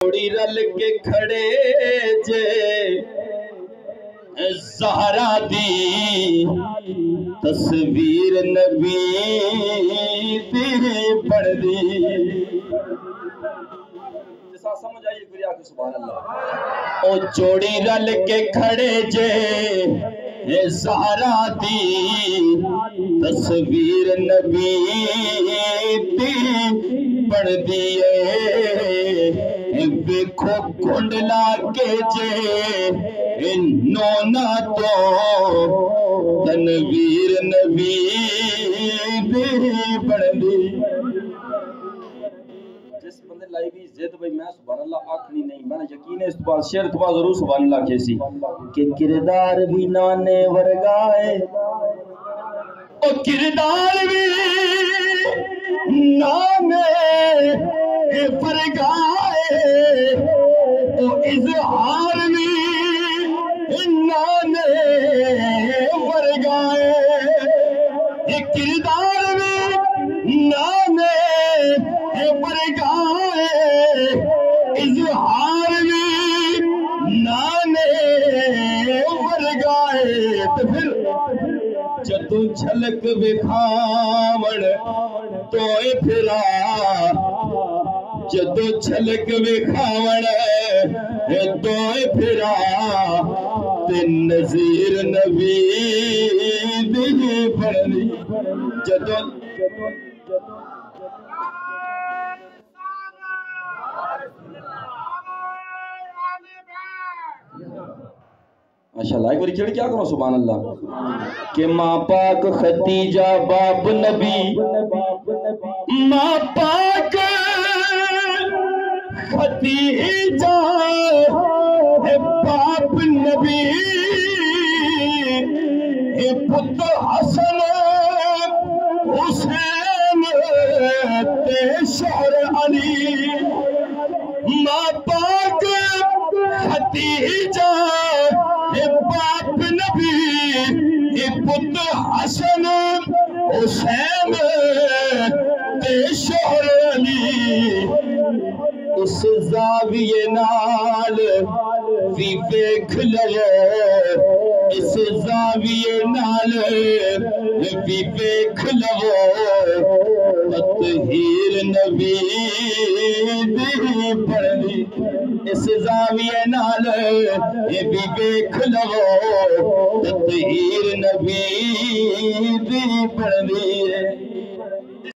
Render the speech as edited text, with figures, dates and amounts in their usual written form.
جوڑی رل کے کھڑے جے زہرا دی تصویر نبی دی پڑھ دی جیسا سمجھ آئیے گریا کہ سبحان اللہ او جوڑی رل کے کھڑے جے زہرا دی تصویر نبی دی پڑھ دیئے بیکھو کھنڈلا کے جے نونا تو تنویر نبی دی پڑھ دی جس بندے لائی بھی زید بھائی میں سبحان اللہ آکھنی نہیں میں نے یقین ہے اس بعد شعر تو ضرور سبحان اللہ کیسی کہ کردار بھی نانے ورگائے او کردار بھی نانے ورگائے او اظہار بھی نانے ورگائے کردار بھی نانے ورگائے اظہار بھی نانے ورگائے تو پھر جدو جھلک وکھاون توئے پھرا جدو جھلک وکھاون توئے پھرا تے نظیر نبی دی پڑھنی جدو ماشاءاللہ ایک باری کھڑی کیا کرو سبحان اللہ کہ ماں پاک ختیجہ باپ نبی ماں پاک ختیجہ باپ نبی پت حسن حسین تے شہر علی ماں پاک ختیجہ باپ نبی پت حسن حسین تے شہر علی اس زاویے نال وی ویکھ لو اس زاویے نال وی ویکھ لو تطہیر نبی دی پڑھنی اس زاویے نال وی ویکھ لو تطہیر نبی دی پڑھنی